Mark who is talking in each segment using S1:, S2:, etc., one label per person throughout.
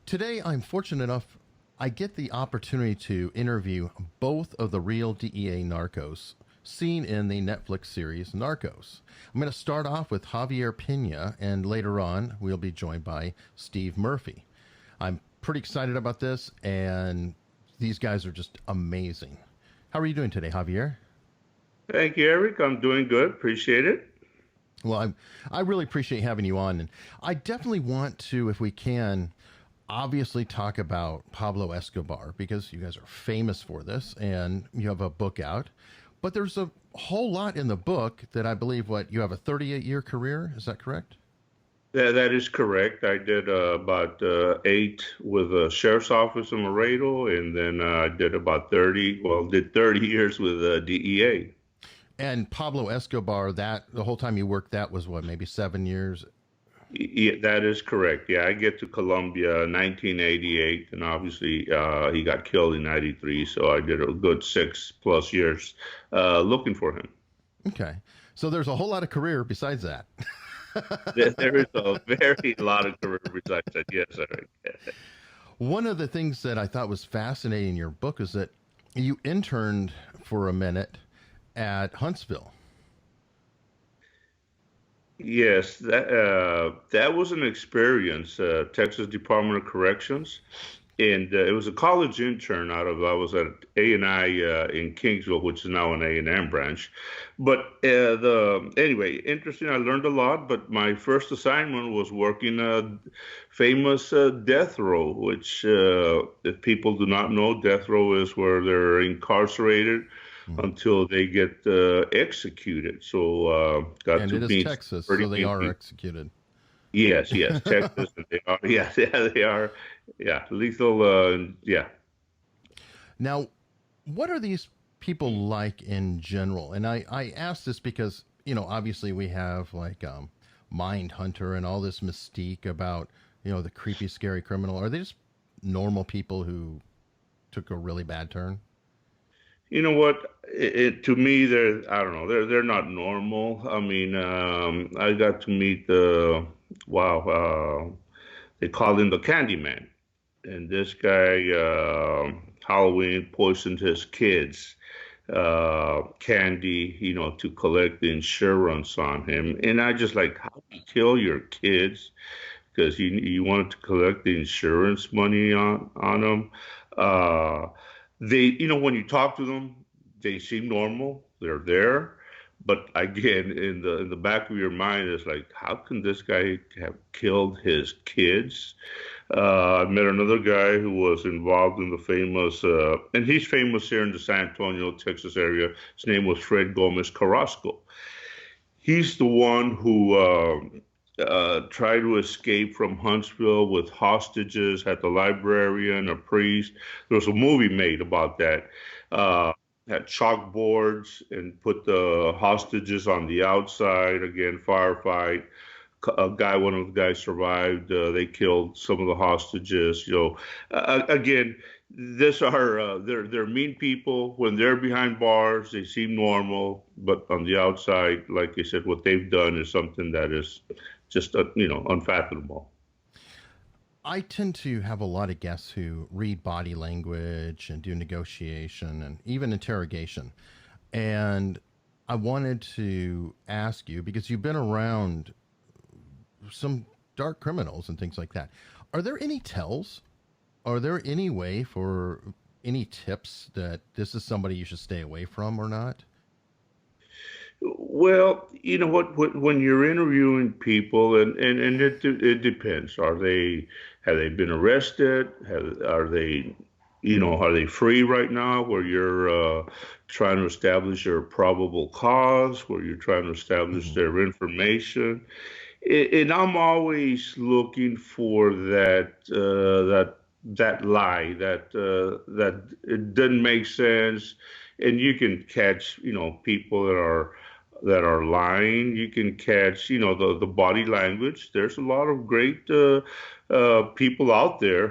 S1: Today, I'm fortunate enough I get the opportunity to interview both of the real DEA narcos seen in the Netflix series Narcos. I'm going to start off with Javier Peña, and later on, we'll be joined by Steve Murphy. I'm pretty excited about this, and these guys are just amazing. How are you doing today, Javier?
S2: Thank you, Eric. I'm doing good. Appreciate it.
S1: I really appreciate having you on, and I definitely want to, if we can, obviously talk about Pablo Escobar because you guys are famous for this, and you have a book out. But there's a whole lot in the book that I believe what you have a 38-year career. Is that correct?
S2: That is correct. I did about eight with the sheriff's office in Laredo, and then I did about 30, well, did 30 years with DEA.
S1: And Pablo Escobar, that the whole time you worked, that was what, maybe 7 years?
S2: Yeah, that is correct. Yeah, I get to Colombia 1988, and obviously he got killed in 93, so I did a good 6+ years looking for him.
S1: Okay. So there's a whole lot of career besides that.
S2: There is a very lot of career besides that. Yes, Eric.
S1: One of the things that I thought was fascinating in your book is that you interned for a minute at Huntsville.
S2: Yes, that was an experience. Texas Department of Corrections, and it was a college intern out of I was at A&I in Kingsville, which is now an A&M branch. But the anyway, interesting. I learned a lot. But my first assignment was working famous death row, which if people do not know, death row is where they're incarcerated
S1: Mhm.
S2: until they get executed. So got
S1: And
S2: to
S1: it is
S2: meet
S1: Texas,
S2: pretty
S1: so they
S2: mean
S1: are
S2: people.
S1: executed.
S2: Yes, yes, Texas, and they are. Yeah, yeah, they are. Yeah, lethal. Yeah.
S1: Now, what are these people like in general? And I ask this because, obviously we have like Mind Hunter and all this mystique about, the creepy, scary criminal. Are they just normal people who took a really bad turn?
S2: You know what? To me, they're I don't know. They're not normal. I mean, I got to meet the wow. They called him the Candyman, and this guy Halloween poisoned his kids candy, to collect the insurance on him. And I just like, how do you kill your kids? Because you wanted to collect the insurance money on them. Uh, when you talk to them, they seem normal. They're there, but again, in the back of your mind, it's like, how can this guy have killed his kids? I met another guy who was involved in the famous, and he's famous here in the San Antonio, Texas area. His name was Fred Gomez Carrasco. He's the one who tried to escape from Huntsville with hostages, had the librarian, a priest. There was a movie made about that. Uh, had chalkboards and put the hostages on the outside. Again, firefight. One of the guys survived. They killed some of the hostages. Again, they're mean people. When they're behind bars, they seem normal, but on the outside, like I said, what they've done is something that is just unfathomable.
S1: I tend to have a lot of guests who read body language and do negotiation and even interrogation. And I wanted to ask you because you've been around some dark criminals and things like that. Are there any tells? Are there any way for any tips that this is somebody you should stay away from or not?
S2: Well, you know what? When you're interviewing people, and it depends. Have they been arrested? Are they free right now? Where you're trying to establish your probable cause, where you're trying to establish
S1: Hmm.
S2: their information, and I'm always looking for that lie that it doesn't make sense, and you can catch people that are lying. You can catch the body language. There's a lot of great people out there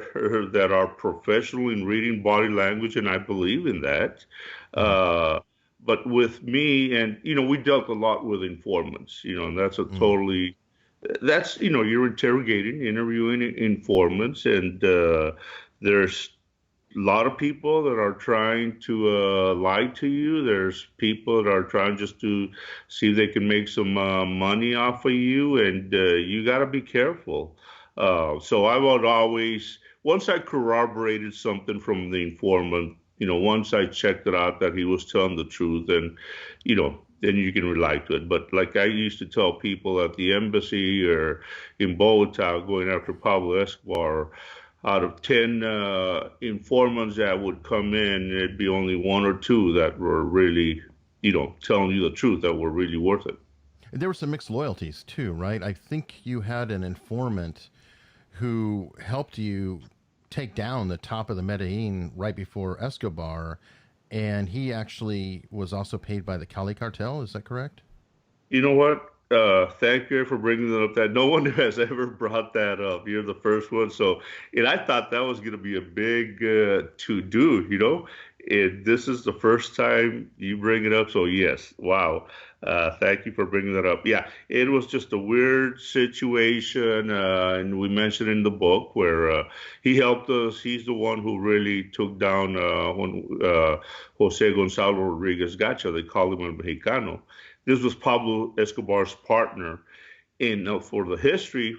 S2: that are professional in reading body language, and I believe in that.
S1: Hmm.
S2: Uh, but with me, and we dealt a lot with informants, and that's a
S1: Hmm.
S2: That's, you're interrogating, interviewing informants, and there's a lot of people that are trying to lie to you. There's people that are trying just to see if they can make some money off of you, and you got to be careful. So I would always, once I corroborated something from the informant, once I checked it out that he was telling the truth, and then you can rely to it. But like I used to tell people at the embassy or in Bogota going after Pablo Escobar, out of 10 informants that would come in, it'd be only one or two that were really, telling you the truth, that were really worth it.
S1: There were some mixed loyalties too, right? I think you had an informant who helped you take down the top of the Medellin right before Escobar, and he actually was also paid by the Cali cartel. Is that correct?
S2: You know what? Thank you for bringing that up. That no one has ever brought that up. You're the first one. So, and I thought that was going to be a big to do. And this is the first time you bring it up. So yes, wow. Thank you for bringing that up. Yeah, it was just a weird situation, and we mentioned in the book where he helped us. He's the one who really took down Jose Gonzalo Rodriguez Gacha. They call him El Mexicano. This was Pablo Escobar's partner. And for the history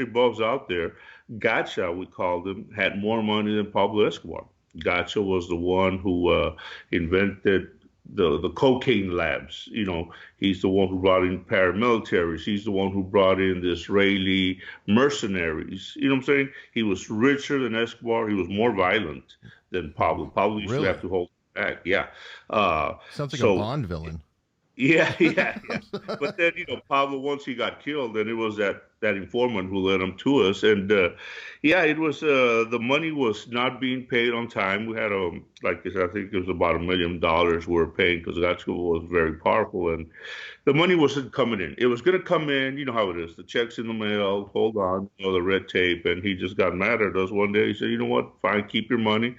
S2: buffs out there, Gacha, we called him, had more money than Pablo Escobar. Gacha was the one who invented the cocaine labs. He's the one who brought in paramilitaries. He's the one who brought in the Israeli mercenaries. You know what I'm saying? He was richer than Escobar. He was more violent than Pablo. Pablo used to
S1: Really?
S2: have to hold back. Yeah.
S1: Sounds like a
S2: So
S1: Bond villain.
S2: yeah, yeah, yeah. But then, Pablo, once he got killed, then it was that informant who led him to us. And yeah, it was the money was not being paid on time. We had like I think it was about $1 million we were paying because Gatsby was very powerful, and the money wasn't coming in. It was going to come in. You know how it is. The checks in the mail. Hold on, the red tape. And he just got mad at us one day. He said, "You know what? Fine, keep your money."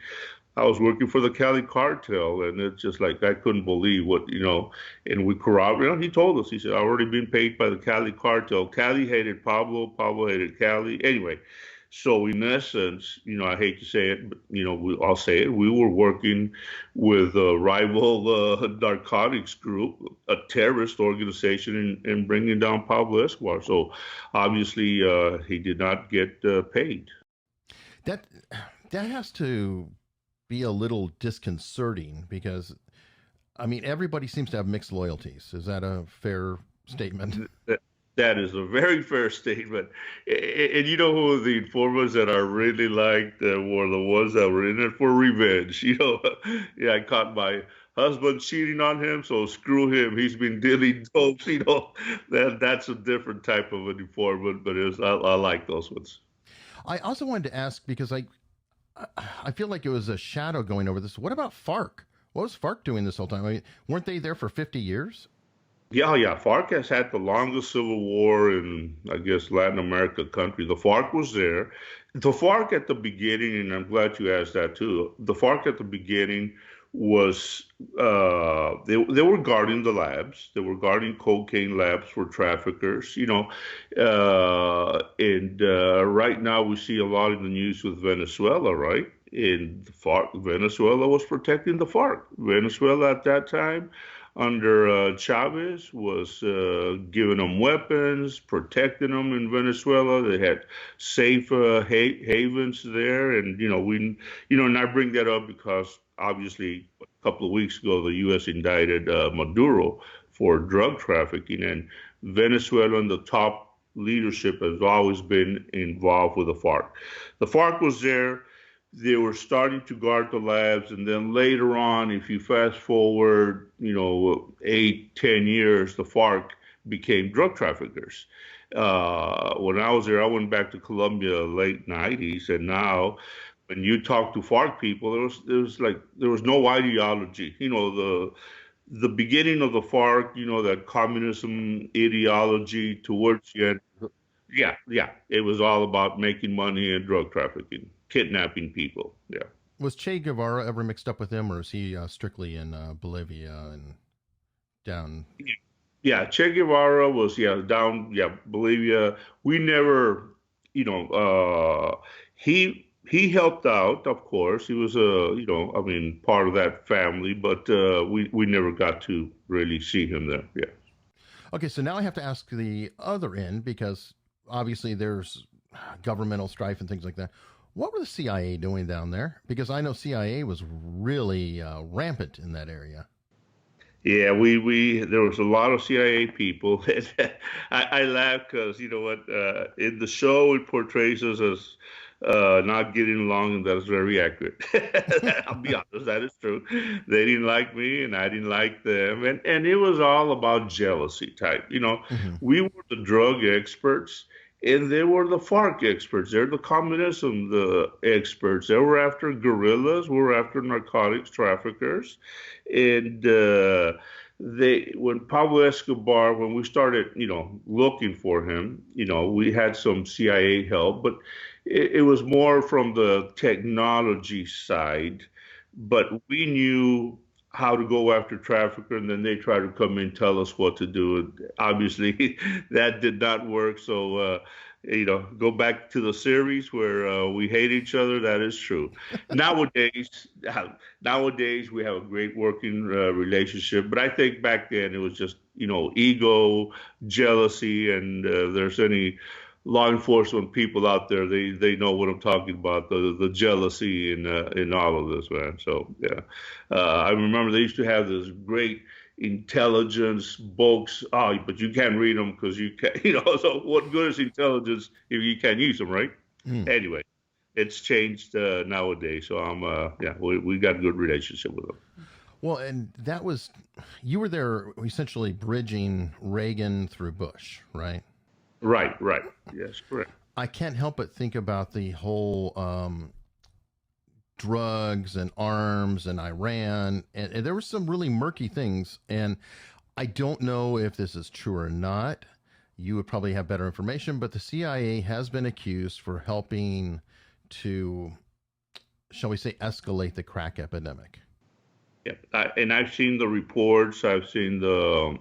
S2: I was working for the Cali cartel, and it's just like I couldn't believe and we corroborated. He told us, he said, "I've already been paid by the Cali cartel." Cali hated Pablo, Pablo hated Cali. Anyway, so in essence, I hate to say it, but I'll say it. We were working with a rival narcotics group, a terrorist organization, and bringing down Pablo Escobar. So obviously, he did not get paid.
S1: That that has to be a little disconcerting because I mean everybody seems to have mixed loyalties. Is that a fair statement?
S2: That, that is a very fair statement. And you know who the informers that I really liked were the ones that were in it for revenge. Yeah, I caught my husband cheating on him, so screw him. He's been dealing dopes. That's a different type of an informant, but I like those ones.
S1: I also wanted to ask because I feel like it was a shadow going over this. What about Farc? What was Farc doing this whole time? I mean, weren't they there for 50 years?
S2: Yeah, yeah. FARC has had the longest civil war in, I guess, Latin America country. The FARC was there. The FARC at the beginning, and I'm glad you asked that too. The FARC at the beginning was they were guarding the labs. They were guarding cocaine labs for traffickers. And right now we see a lot in the news with Venezuela, right? And the FARC, Venezuela was protecting the FARC. Venezuela at that time under Chavez was giving them weapons, protecting them in Venezuela. They had safe havens there, and and I bring that up because obviously a couple of weeks ago the U.S. indicted Maduro for drug trafficking, and Venezuela and the top leadership has always been involved with the FARC. The FARC was there. They were starting to guard the labs, and then later on, if you fast forward, 8, 10 years, the FARC became drug traffickers. When I was there, I went back to Colombia late '90s, and now when you talk to FARC people, there was no ideology. The beginning of the FARC, that communism ideology towards the end. Yeah, yeah. It was all about making money and drug trafficking, kidnapping people. Yeah.
S1: Was Che Guevara ever mixed up with him, or is he strictly in Bolivia and down?
S2: Yeah, Che Guevara was down Bolivia. We never, he helped out, of course. He was I mean, part of that family, but we never got to really see him there. Yeah.
S1: Okay, so now I have to ask the other end because obviously there's governmental strife and things like that. What were the CIA doing down there? Because I know CIA was really rampant in that area.
S2: Yeah, we there was a lot of CIA people. I laugh because you know what, in the show it portrays us as not getting along, and that's very accurate. I'll be honest, that is true. They didn't like me, and I didn't like them, and it was all about jealousy type.
S1: Hmm.
S2: We were the drug experts. And they were the Farc experts. They're the communism the experts. They were after guerrillas. We were after narcotics traffickers, and they when Pablo Escobar, when we started, looking for him, we had some CIA help, but it was more from the technology side. But we knew how to go after trafficker, and then they try to come in and tell us what to do. Obviously, that did not work. So, go back to the series where we hate each other. That is true. Nowadays, nowadays we have a great working relationship. But I think back then it was just ego, jealousy, and there's any law enforcement people out there, they know what I'm talking about, the jealousy in all of this, man. So yeah, I remember they used to have this great intelligence books. Oh, but you can't read them because you can't, So what good is intelligence if you can't use them, right?
S1: Mm.
S2: Anyway, it's changed nowadays. So we got a good relationship with them.
S1: Well, and that was, you were there essentially bridging Reagan through Bush, right?
S2: Right, right. Yes, correct.
S1: I can't help but think about the whole drugs and arms and Iran, and there were some really murky things. And I don't know if this is true or not. You would probably have better information, but the CIA has been accused for helping to, shall we say, escalate the crack epidemic.
S2: Yeah, and I've seen the reports. I've seen the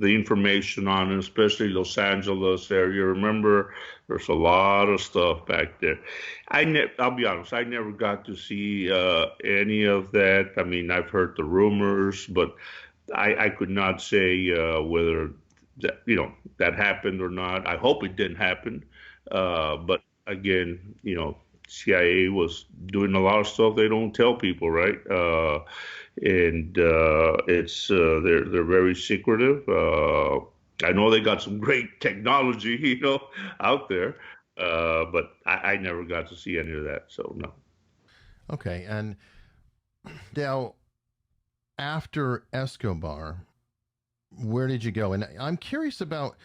S2: information on it, especially Los Angeles area. Remember, there's a lot of stuff back there. I'll be honest, I never got to see any of that. I mean, I've heard the rumors, but I could not say whether that happened or not. I hope it didn't happen. But again, CIA was doing a lot of stuff they don't tell people, right? And it's they're very secretive. I know they got some great technology, out there, but I never got to see any of that. So no.
S1: Okay, and now after Escobar, where did you go? And I'm curious about,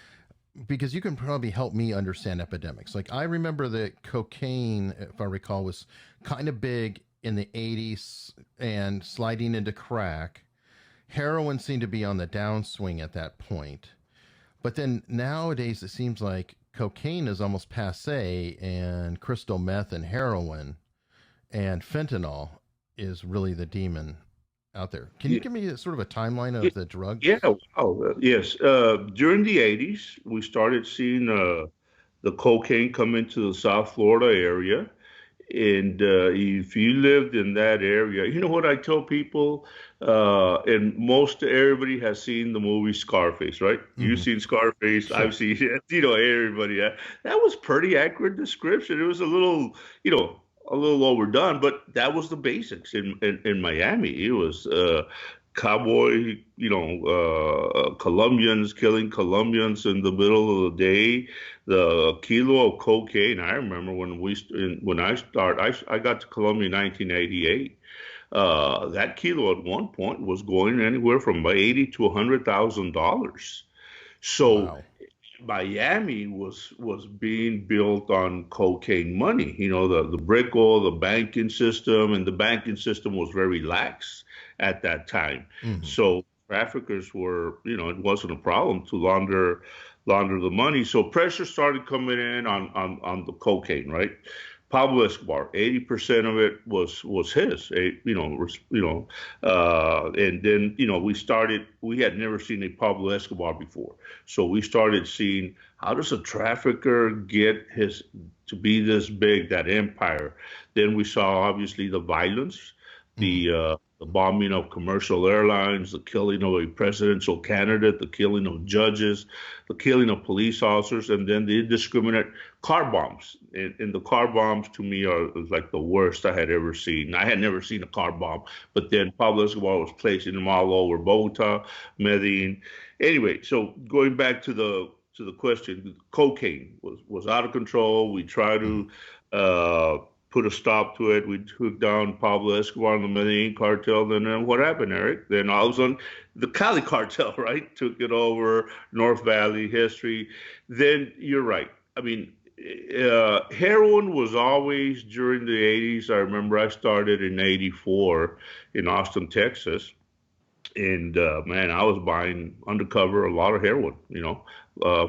S1: because you can probably help me understand epidemics. Like I remember that cocaine, if I recall, was kind of big in the 80s and sliding into crack. Heroin seemed to be on the downswing at that point. But then nowadays it seems like cocaine is almost passe and crystal meth and heroin and fentanyl is really the demon out there. Can you give me sort of a timeline of the
S2: Yeah,
S1: drugs?
S2: wow. Yes. During the 80s, we started seeing the cocaine come into the South Florida area. And if you lived in that area, you know what I tell people? And most everybody has seen the movie Scarface, right? You've
S1: Hmm.
S2: seen Scarface. I've
S1: Sure.
S2: seen it. Everybody. That was pretty accurate description. It was a little overdone, but that was the basics in Miami. It was cowboy, Colombians killing Colombians in the middle of the day. The kilo of cocaine. I remember when I got to Colombia in 1988. That kilo at one point was going anywhere from 80 to $100,000. So
S1: Wow.
S2: Miami was being built on cocaine money. The BRICO, the banking system, and the banking system was very lax at that time.
S1: Hmm.
S2: So traffickers were, it wasn't a problem to launder the money. So pressure started coming in on the cocaine, right? Pablo Escobar, 80% of it was his, and then we had never seen a Pablo Escobar before, so we started seeing how does a trafficker get his to be this big, that empire. Then we saw obviously the violence,
S1: Mm.
S2: the bombing of commercial airlines, the killing of a presidential candidate, the killing of judges, the killing of police officers, and then the indiscriminate car bombs. And the car bombs to me are like the worst I had ever seen. I had never seen a car bomb, but then Pablo Escobar was placing them all over Bogota, Medellin. Anyway, so going back to the question, cocaine was out of control. We tried
S1: Mm.
S2: to put a stop to it. We took down Pablo Escobar and the Medellin cartel. And then what happened, Eric? Then all of a sudden, the Cali cartel, right, took it over, North Valley history. Then you're right. I mean, heroin was always during the 80s. I remember I started in 84 in Austin, Texas. And man, I was buying undercover a lot of heroin,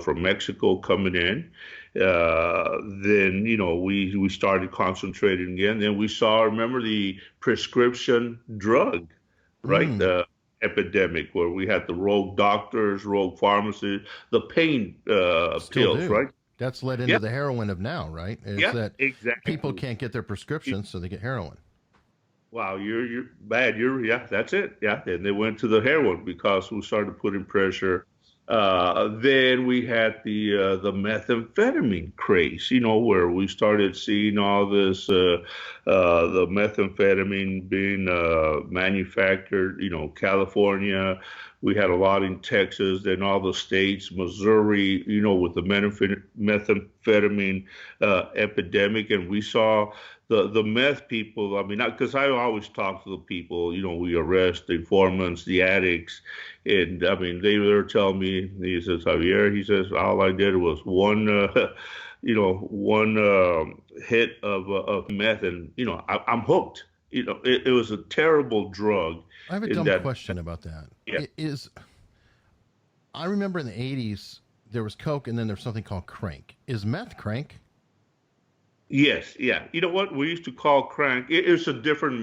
S2: from Mexico coming in. Then we started concentrating again. Then we saw, remember the prescription drug, right?
S1: Mm.
S2: The epidemic where we had the rogue doctors, rogue pharmacists, the pain
S1: Still
S2: pills,
S1: do.
S2: right?
S1: That's led into
S2: Yeah,
S1: the heroin of now, right? Is
S2: yeah,
S1: that people
S2: exactly.
S1: can't get their prescriptions, so they get heroin.
S2: Wow, you're bad. Yeah, that's it. Yeah, and they went to the heroin because we started putting pressure. Then we had the methamphetamine craze, where we started seeing all this the methamphetamine being manufactured, California. We had a lot in Texas, then all the states, Missouri, with the methamphetamine epidemic, and we saw the meth people. I mean, because I always talk to the people, we arrest the informants, the addicts, and I mean, they were telling me, he says, Javier, he says, all I did was one, one hit of meth, and I'm hooked. It was a terrible drug.
S1: I have a
S2: In
S1: dumb
S2: that,
S1: question about that.
S2: yeah.
S1: I remember in the 80s, there was Coke and then there's something called crank. Is meth crank?
S2: Yes, yeah. You know what we used to call crank? It's a different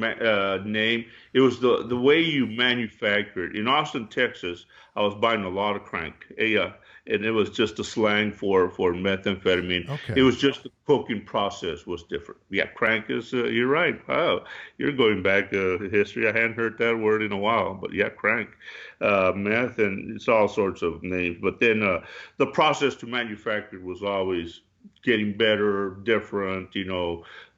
S2: name. It was the way you manufacture it. In Austin, Texas, I was buying a lot of crank. Yeah, and it was just a slang for methamphetamine. It
S1: Okay.
S2: was just the cooking process was different. Yeah, crank is. You're right. Wow, you're going back history. I hadn't heard that word in a while, but yeah, crank, meth, and it's all sorts of names. But then the process to manufacture was always getting better, different, yeah.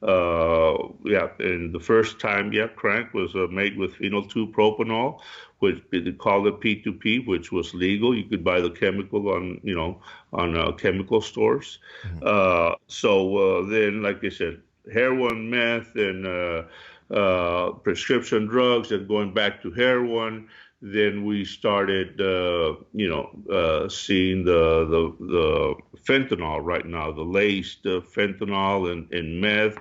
S2: And the first time, yeah, crank was made with phenyl 2-propanol, which they called it P2P, which was legal. You could buy the chemical on chemical stores.
S1: Mhm.
S2: So then, like I said, heroin, meth, and prescription drugs, and going back to heroin. Then we started, seeing the fentanyl right now, the laced fentanyl and meth,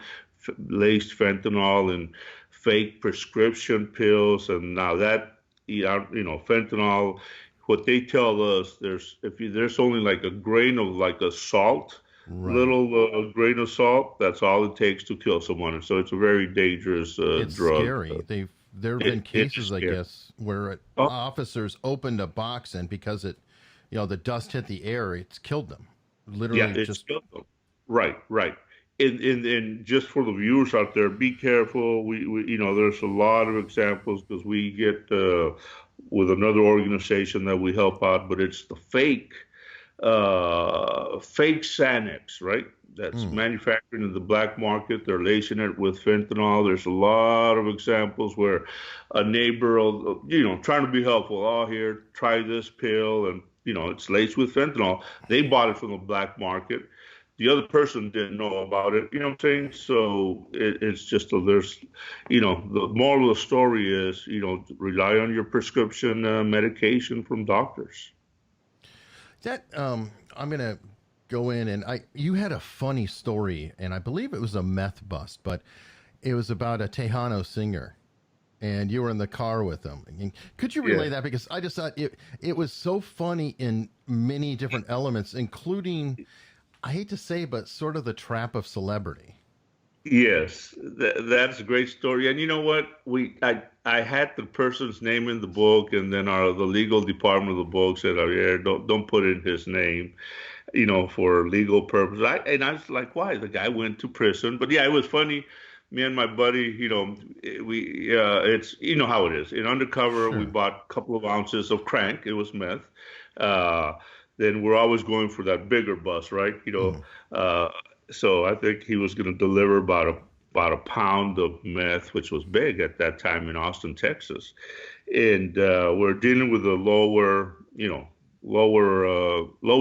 S2: laced fentanyl and fake prescription pills, and now that fentanyl. What they tell us, there's only like a grain of like a salt,
S1: Right.
S2: little grain of salt. That's all it takes to kill someone, and so it's a very dangerous
S1: It's
S2: drug.
S1: scary. There have been
S2: It is
S1: cases, I
S2: scary.
S1: guess, where
S2: Oh,
S1: officers opened a box and because the dust hit the air, it's killed them.
S2: yeah,
S1: Literally
S2: it's
S1: just
S2: still right, right. And just for the viewers out there, be careful. There's a lot of examples because we get with another organization that we help out, but it's the fake Xanax, right? That's
S1: mm,
S2: manufactured in the black market. They're lacing it with fentanyl. There's a lot of examples where a neighbor, will, trying to be helpful. Oh, here, try this pill, and it's laced with fentanyl. They bought it from the black market. The other person didn't know about it. You know what I'm saying? So it's just the moral of the story is, rely on your prescription medication from doctors.
S1: that I'm gonna go in and I you had a funny story and I believe it was a meth bust, but it was about a Tejano singer and you were in the car with him. And could you
S2: Yeah.
S1: relay that? Because I just thought it was so funny in many different elements, including I hate to say, but sort of the trap of celebrity.
S2: Yes, that's a great story. And you know what? I had the person's name in the book, and then the legal department of the book said, "Oh yeah, don't put in his name, for legal purposes." I was like, "Why?" The guy went to prison. But yeah, it was funny. Me and my buddy, it's how it is. In undercover, we
S1: Sure.
S2: bought a couple of ounces of crank. It was meth. Uh, then we're always going for that bigger bus, right?
S1: Hmm.
S2: Uh, so I think he was going to deliver about a pound of meth, which was big at that time in Austin, Texas. And we're dealing with a lower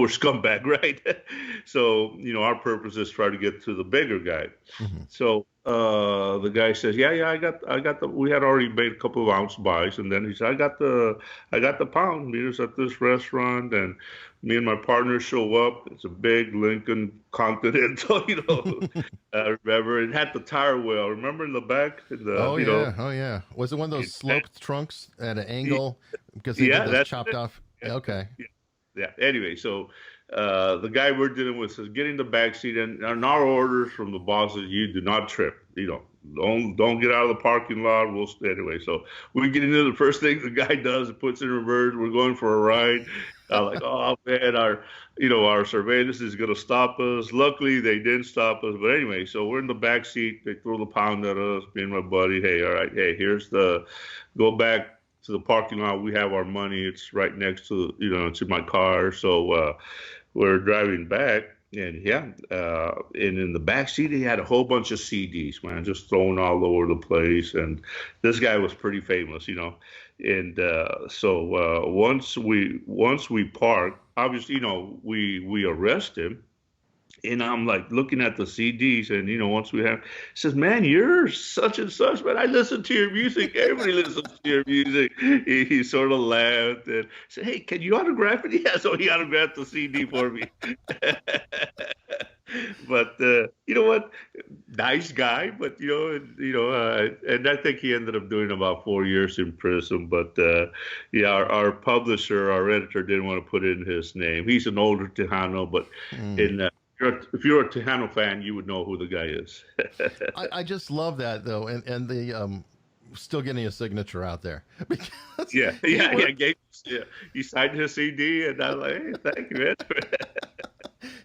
S2: scumbag, right? So our purpose is try to get to the bigger guy.
S1: Hmm.
S2: So the guy says, "Yeah, yeah, I got the." We had already made a couple of ounce buys, and then he said, I got the pound meters at this restaurant, and me and my partner show up. It's a big Lincoln Continental, I remember it had the tire well. Remember in the back,
S1: Oh yeah, oh yeah. Was it one of those
S2: it,
S1: sloped trunks at an angle because they did
S2: yeah,
S1: those
S2: that's
S1: chopped
S2: it.
S1: off?
S2: Yeah,
S1: Okay.
S2: yeah, yeah. Anyway, so the guy we're dealing with says, get in the back seat, and our orders from the boss is you do not trip. Don't get out of the parking lot. We'll stay anyway. So we get into the first thing the guy does, it puts in reverse. We're going for a ride. I'm like, oh man, our surveillance is gonna stop us. Luckily, they didn't stop us. But anyway, so we're in the back seat. They throw the pound at us. Me and my buddy. Hey, all right. Hey, here's the go back to the parking lot. We have our money. It's right next to my car. So we're driving back, and yeah, and in the back seat he had a whole bunch of CDs, man, just thrown all over the place. And this guy was pretty famous. And so once we park, obviously, we arrest him, and I'm like looking at the CDs, and once we have, he says, "Man, you're such and such, man. I listen to your music. Everybody listens to your music." He sort of laughed and said, "Hey, can you autograph it?" Yeah, so he autographed the CD for me. But you know what? Nice guy, but and I think he ended up doing about 4 years in prison. But yeah, our publisher, our editor, didn't want to put in his name. He's an older Tejano, but
S1: Mm.
S2: in if you're a Tejano fan, you would know who the guy is.
S1: I just love that though, and the still getting a signature out there because
S2: Yeah,
S1: he
S2: yeah, yeah.
S1: worked.
S2: Yeah. He signed his CD, and I'm like, hey, thank you, man.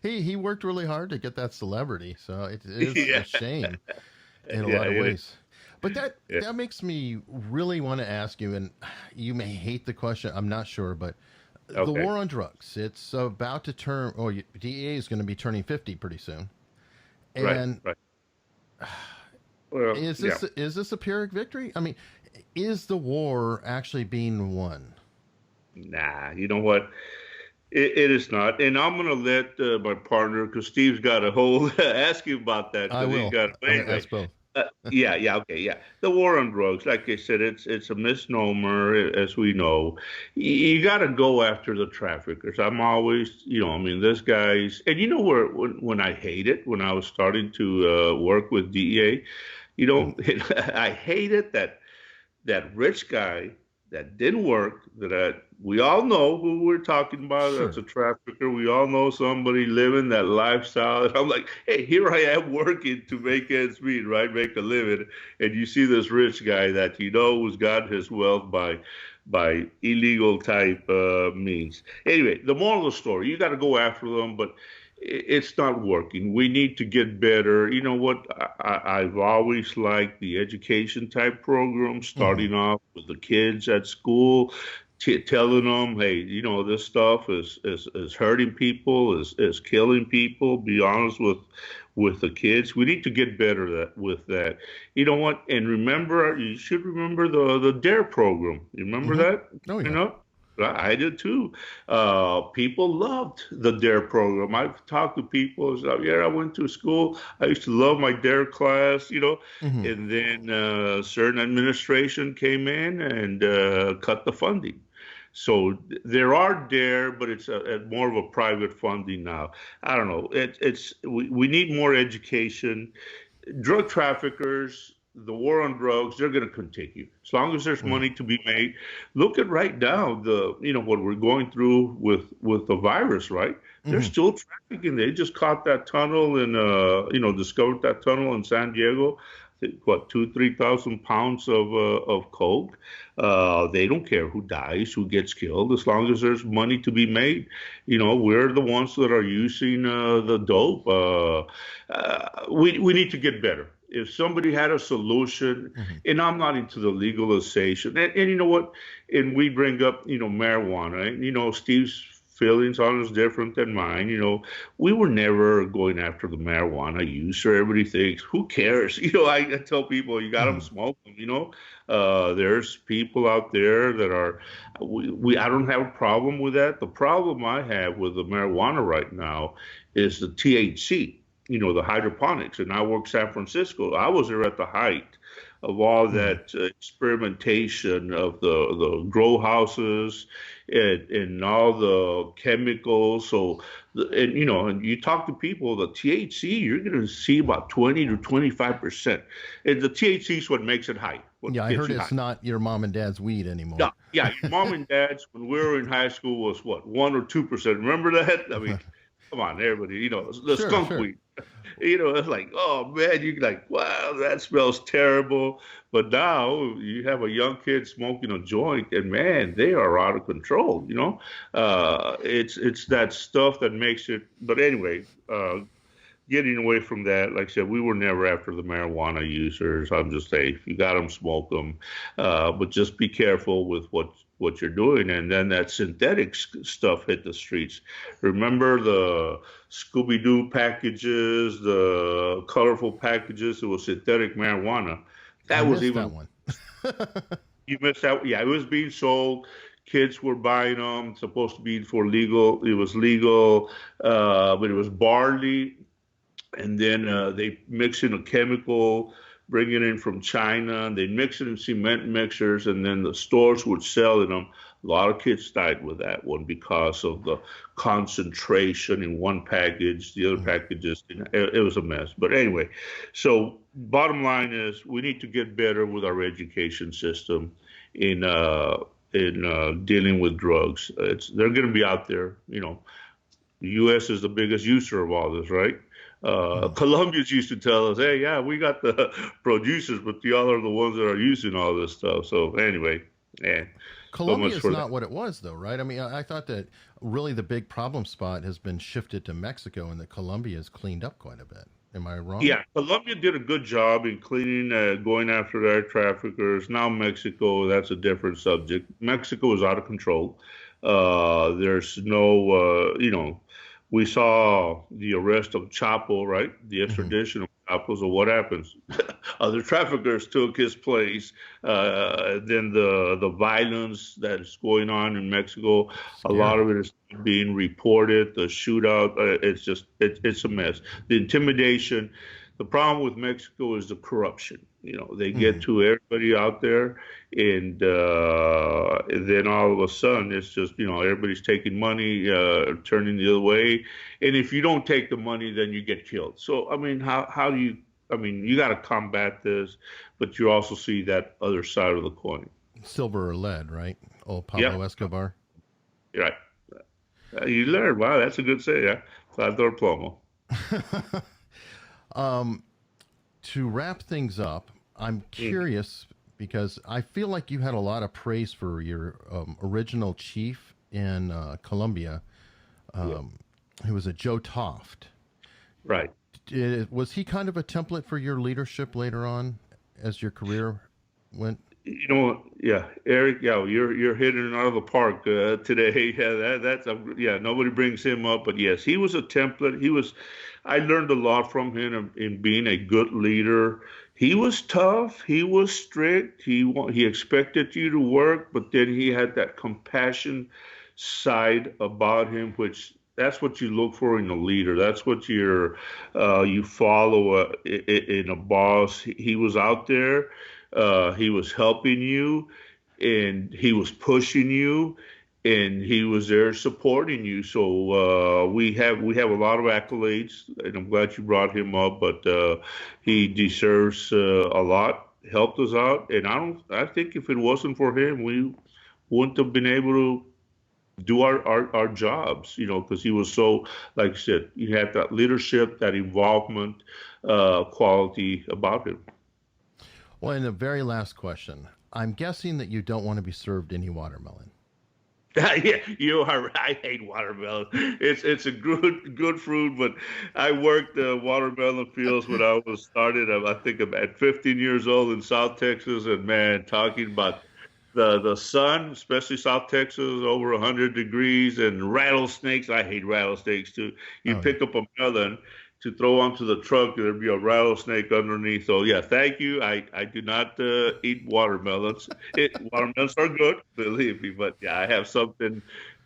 S1: He worked really hard to get that celebrity, so it is a
S2: Yeah,
S1: shame in a
S2: yeah,
S1: lot of
S2: it is.
S1: ways. But that
S2: Yeah.
S1: that makes me really want to ask you, and you may hate the question. I'm not sure, but the
S2: Okay.
S1: war on drugs. It's about to turn. Or DEA is going to be turning 50 pretty soon.
S2: Right,
S1: And
S2: right. Well,
S1: is
S2: yeah.
S1: this a Pyrrhic victory? I mean, is the war actually being won?
S2: Nah, you know what? It is not. And I'm going to let my partner, because Steve's got a whole, ask you about that,
S1: I
S2: because he's
S1: will.
S2: got, but
S1: I'm going to
S2: anyway.
S1: ask both.
S2: Yeah, yeah, okay, yeah. The war on drugs, like I said, it's a misnomer, as we know. You got to go after the traffickers. I'm always, I mean, this guy's, and where when I hate it, when I was starting to work with DEA,
S1: Mm.
S2: I hated that rich guy that didn't work, we all know who we're talking about. That's a
S1: Sure.
S2: trafficker. We all know somebody living that lifestyle. And I'm like, hey, here I am working to make ends meet, right? Make a living. And you see this rich guy that who's got his wealth by illegal type means. Anyway, the moral of the story, you got to go after them, but it's not working. We need to get better. You know what? I've always liked the education type program,
S1: Hmm.
S2: starting off with the kids at school, telling them, hey, this stuff is hurting people, is killing people. Be honest with the kids. We need to get better with that. You know what? And remember, you should remember the DARE program. You remember
S1: Hmm.
S2: that?
S1: Oh
S2: You
S1: yeah.
S2: know, I did too. People loved the DARE program. I've talked to people. So, yeah, I went to school. I used to love my DARE class.
S1: Hmm.
S2: And then certain administration came in and cut the funding. So there are DARE, but it's more of a private funding now. I don't know. We need more education. Drug traffickers, the war on drugs, they're going to continue as long as there's
S1: Right.
S2: money to be made. Look at right now what we're going through with the virus, right? They're
S1: Hmm.
S2: still trafficking. They just caught that tunnel and discovered that tunnel in San Diego. I think, what, 3,000 pounds of coke. They don't care who dies, who gets killed, as long as there's money to be made. We're the ones that are using the dope. We need to get better. If somebody had a solution,
S1: Hmm.
S2: and I'm not into the legalization, and you know what, and we bring up, marijuana, and Steve's feelings on it is different than mine. We were never going after the marijuana user. Everybody thinks, who cares? I tell people, you got them,
S1: Hmm.
S2: smoke them. There's people out there that are, I don't have a problem with that. The problem I have with the marijuana right now is the THC, the hydroponics. And I work San Francisco. I was there at the height of all
S1: Hmm.
S2: that experimentation of the grow houses and all the chemicals. So, and you talk to people, the THC, you're going to see about 20 to 25%. And the THC is what makes it high,
S1: Yeah,
S2: what
S1: I
S2: gets
S1: heard
S2: you high.
S1: it's not your mom and dad's weed
S2: Yeah,
S1: anymore.
S2: yeah. Your mom and dad's, when we were in high school, was what, 1 or 2%. Remember that? I mean, come on, everybody, the
S1: Sure,
S2: skunk
S1: sure.
S2: weed. It's like, oh man, you're like, wow, that smells terrible. But now you have a young kid smoking a joint, and man, they are out of control. It's that stuff that makes it. But anyway, getting away from that, like I said, we were never after the marijuana users. I'm just saying, if you got them, smoke them, but just be careful with what you're doing. And then that synthetic stuff hit the streets. Remember the Scooby Doo packages, the colorful packages? It was synthetic marijuana.
S1: I
S2: That was
S1: missed that
S2: even
S1: one.
S2: you missed out. Yeah, it was being sold. Kids were buying them. Supposed to be for legal. It was legal, but it was barley, and then they mix in a chemical, bring it in from China, and they mix it in cement mixers, and then the stores would sell them. A lot of kids died with that one because of the concentration in one package. The other
S1: Mhm.
S2: packages, it was a mess. But anyway, so bottom line is we need to get better with our education system in uh, in dealing with drugs. They're going to be out there. The U.S. is the biggest user of all this, right?
S1: Mhm.
S2: Colombians used to tell us, "Hey, yeah, we got the producers, but y'all are the ones that are using all this stuff." So anyway, yeah, so much
S1: Colombia is
S2: for that.
S1: not what it was, though, right? I mean, I thought that really the big problem spot has been shifted to Mexico, and that Colombia has cleaned up quite a bit. Am I wrong?
S2: Yeah, Colombia did a good job in cleaning, going after their traffickers. Now Mexico, that's a different subject. Mexico is out of control. There's no, we saw the arrest of Chapo, right? The
S1: Hmm.
S2: extradition of Chapo. So what happens? Other traffickers took his place. Then the violence that is going on in Mexico, a lot
S1: Scary.
S2: of it is being reported. The shootout, it's a mess. The intimidation. The problem with Mexico is the corruption. They get
S1: Hmm.
S2: to everybody out there, and then all of a sudden it's just everybody's taking money, turning the other way, and if you don't take the money, then you get killed. So I mean, how do you? I mean, you got to combat this, but you also see that other side of the coin.
S1: Silver or lead, right? Oh,
S2: Yep,
S1: Pablo Escobar.
S2: right. You learn. Wow, that's a good say. Yeah, Salvador Plomo.
S1: um, to wrap things up, I'm
S2: Mhm.
S1: curious because I feel like you had a lot of praise for your original chief in Colombia,
S2: Yeah,
S1: um, who was a Joe Toft.
S2: right.
S1: Was he kind of a template for your leadership later on as your career went?
S2: Yeah, Eric, yeah, you're hitting it out of the park today. Yeah, yeah. Nobody brings him up, but yes, he was a template. I learned a lot from him in being a good leader. He was tough. He was strict. He expected you to work, but then he had that compassion side about him, which that's what you look for in a leader. That's what you follow in a boss. He was out there. He was helping you, and he was pushing you, and he was there supporting you. So we have a lot of accolades, and I'm glad you brought him up. But he deserves a lot. Helped us out, and I think if it wasn't for him, we wouldn't have been able to. do our jobs, because he was so, like I said, he had that leadership, that involvement quality about him.
S1: Well, and the very last question. I'm guessing that you don't want to be served any watermelon.
S2: Yeah, you are. I hate watermelon. It's a good fruit, but I worked the watermelon fields when I was started. I think I'm at 15 years old in South Texas, and man, talking about the sun, especially South Texas, over 100 degrees, and rattlesnakes. I hate rattlesnakes too. You
S1: Oh, yeah.
S2: pick up a melon to throw onto the truck, there'd be a rattlesnake underneath. So yeah, thank you. I do not eat watermelons. Watermelons are good, believe me, but yeah, I have something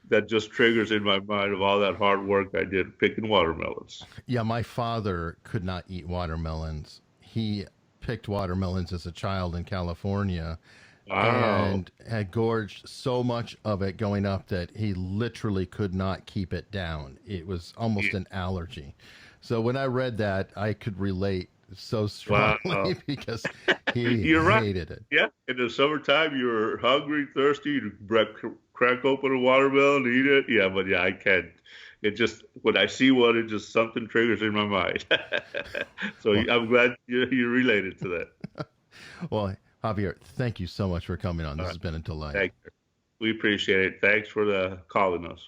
S2: that just triggers in my mind of all that hard work I did picking watermelons.
S1: Yeah, my father could not eat watermelons. He picked watermelons as a child in California
S2: Wow.
S1: and had gorged so much of it going up that he literally could not keep it down. It was almost an allergy. So when I read that, I could relate so
S2: Wow.
S1: strongly because he
S2: You're right.
S1: hated it.
S2: Yeah, in the summertime, you're hungry, thirsty, you crack open a watermelon, eat it. Yeah, but yeah, I can't. It just when I see one, it just something triggers in my mind. So
S1: Well,
S2: I'm glad you related to that.
S1: well, Javier, thank you so much for coming on. This
S2: Uh,
S1: has been a delight.
S2: Thank you. We appreciate it. Thanks for the calling us.